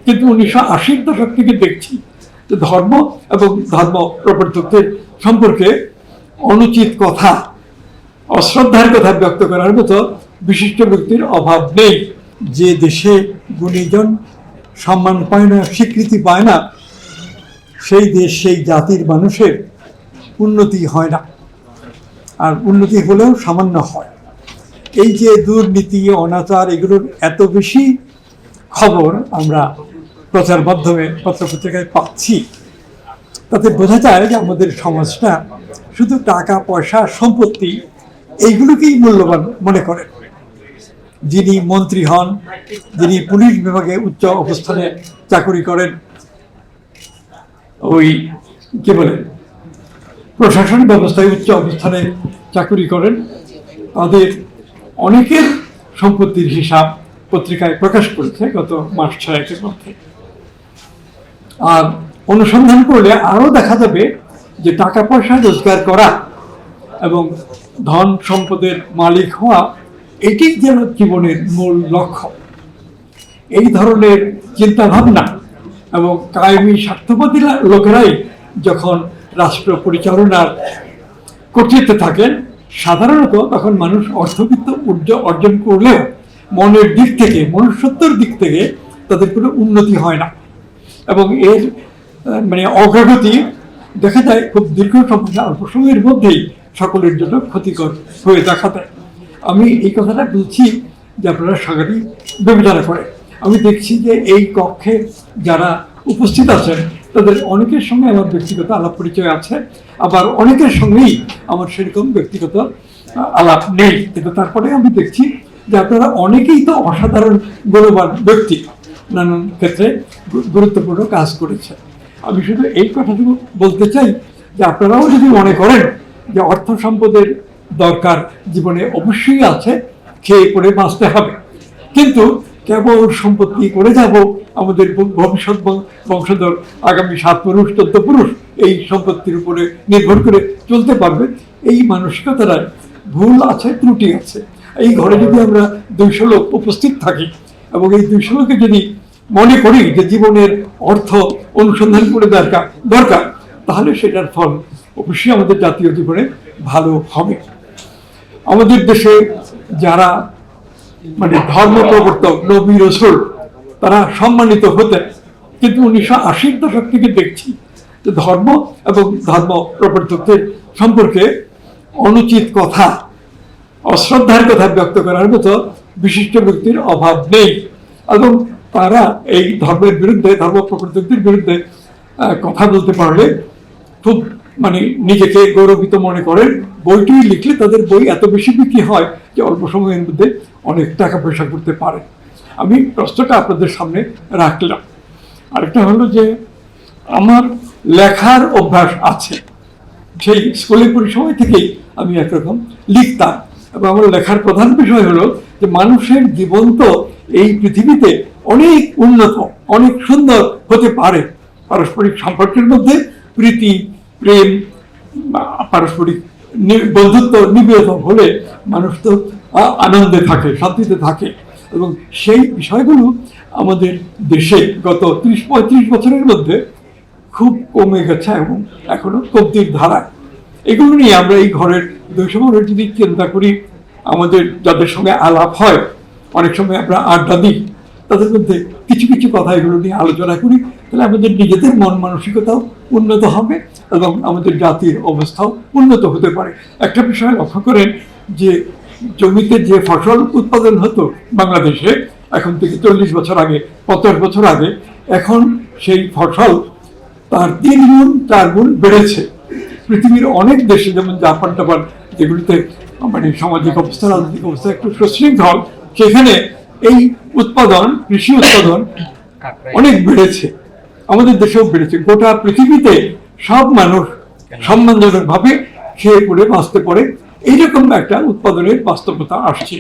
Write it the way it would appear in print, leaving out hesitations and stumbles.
কিন্তু 1980-র দশক থেকে দেখছি যে ধর্ম এবং ধর্ম প্রবর্তকদের সম্পর্কে অনুচিত কথা, অশ্রদ্ধার কথা ব্যক্ত করার মতো বিশিষ্ট ব্যক্তির অভাব নেই। যে দেশে গুণীজন সম্মান পায় না, স্বীকৃতি পায় না, সেই দেশ, সেই জাতির মানুষের উন্নতি হয় না, আর উন্নতি হলেও সামান্য হয়। এই যে দুর্নীতি, অনাচার, এগুলোর এত বেশি খবর আমরা প্রচার মাধ্যমে, পত্রপত্রিকায় পাচ্ছি, তাতে বোঝা যায় যে আমাদের সমাজটা শুধু টাকা পয়সা, সম্পত্তি এইগুলোকেই মূল্যবান মনে করেন। যিনি মন্ত্রী হন, যিনি পুলিশ বিভাগে উচ্চ অবস্থানে চাকরি করেন, ওই কি বলে প্রশাসন ব্যবস্থায় উচ্চ অবস্থানে চাকরি করেন, তাদের অনেকের সম্পত্তির হিসাব পত্রিকায় প্রকাশ করেছে গত মাস 6-এর মধ্যে। আর অনুসন্ধান করলে আরো দেখা যাবে যে টাকা পয়সা রোজগার করা এবং ধন সম্পদের মালিক হওয়া, এটি যেন জীবনের মূল লক্ষ্য। এই ধরনের চিন্তা ভাবনা এবং কায়েমি স্বার্থবাদী লোকেরাই যখন রাষ্ট্র পরিচালনার কর্তৃত্বে থাকেন, সাধারণত তখন মানুষ অর্থবিত্ত অর্জন করলেও মনের দিক থেকে, মনুষ্যত্বের দিক থেকে তাদের কোনো উন্নতি হয় না, এবং এর অগ্রগতি দেখা যায় খুব দীর্ঘ সময়, অল্প সময়ের মধ্যেই সকলের জন্য ক্ষতিকর হয়ে দেখা দেয়। আমি এই কথাটা বলছি যে আপনারা সাংঘাতিক বিবেচনা করে। আমি দেখছি যে এই কক্ষে যারা উপস্থিত আছেন তাদের অনেকের সঙ্গে আমার ব্যক্তিগত আলাপ পরিচয় আছে, আবার অনেকের সঙ্গেই আমার সেরকম ব্যক্তিগত আলাপ নেই, কিন্তু তারপরে আমি দেখছি যে আপনারা অনেকেই তো অসাধারণ গুণবান ব্যক্তি, নানান ক্ষেত্রে গুরুত্বপূর্ণ কাজ করেছে। আমি শুধু এই কথাটুকু বলতে চাই যে আপনারাও যদি মনে করেন যে অর্থ সম্পদের দরকার জীবনে অবশ্যই আছে, খেয়ে পড়ে বাঁচতে হবে, কিন্তু কেবল সম্পত্তি করে যাব, আমাদের ভবিষ্যৎ বংশধর আগামী 7 পুরুষ 14 পুরুষ এই সম্পত্তির উপরে নির্ভর করে চলতে পারবে, এই মানসিকতার ভুল আছে, ত্রুটি আছে। এই ঘরে যদি আমরা 200 লোক উপস্থিত থাকি এবং এই 200 লোকে যদি মনে করি যে জীবনের অর্থ অনুসন্ধান করে দরকার, তাহলে সেটার ফল অবশ্যই আমাদের জাতীয় জীবনে ভালো হবে। আমাদের দেশে যারা ধর্ম প্রবর্তক, নবী রাসূল, তারা সম্মানিত হতেন, কিন্তু 1980-র দশক থেকে দেখছি যে ধর্ম এবং ধর্ম প্রবর্তকদের সম্পর্কে অনুচিত কথা, অশ্রদ্ধার কথা ব্যক্ত করার মতো বিশিষ্ট ব্যক্তির অভাব নেই, এবং তারা এই ধর্মের বিরুদ্ধে, ধর্ম প্রবর্তকদের বিরুদ্ধে কথা বলতে পারলে খুব নিজেকে গৌরবিত মনে করেন। বইটি লিখলে তাদের বই এত বেশি বিক্রি হয় যে অল্প সময়ের মধ্যে অনেক টাকা পয়সা করতে পারে। আমি প্রশ্নটা আপনাদের সামনে রাখলাম। আরেকটা হলো যে আমার লেখার অভ্যাস আছে, সেই স্কুলের পরিসময় থেকেই আমি একরকম লিখতাম, এবং আমার লেখার প্রধান বিষয় হলো যে মানুষের জীবন তো এই পৃথিবীতে অনেক উন্নত, অনেক সুন্দর হতে পারে। পারস্পরিক সম্পর্কের মধ্যে প্রীতি, প্রেম, পারস্পরিক বন্ধুত্ব নিবিড় হলে মানুষ তো আনন্দে থাকে, শান্তিতে থাকে, এবং সেই বিষয়গুলো আমাদের দেশে গত 30-35 বছরের মধ্যে খুব কমে গেছে এবং এখনো কমতির ধারায়। এগুলো নিয়ে আমরা এই ঘরের 200 মানুষ যদি চিন্তা করি, আমাদের যাদের সঙ্গে আলাপ হয়, অনেক সময় আমরা আড্ডা দিই, তাদের মধ্যে কিছু কিছু কথা এগুলো নিয়ে আলোচনা করি, তাহলে আমাদের নিজেদের মন মানসিকতাও উন্নত হবে এবং আমাদের জাতির অবস্থাও উন্নত হতে পারে। একটা বিষয় লক্ষ্য করেন যে জমিতে যে ফসল উৎপাদন হতো বাংলাদেশে এখন থেকে 40 বছর আগে, 50 বছর আগে, এখন সেই ফসল তার 3 গুণ 4 গুণ বেড়েছে। পৃথিবীর অনেক দেশে, যেমন জাপান টাপান, যেগুলিতে সামাজিক অবস্থা, রাজনৈতিক অবস্থা একটু সুশৃঙ্খল, সেখানে এই উৎপাদন, কৃষি উৎপাদন অনেক বেড়েছে, আমাদের দেশেও বেড়েছে। গোটা পৃথিবীতে সব মানুষ সম্মানজনক ভাবে খেয়ে পড়ে বাঁচতে পারে, এইরকম একটা উৎপাদনের বাস্তবতা আসছে।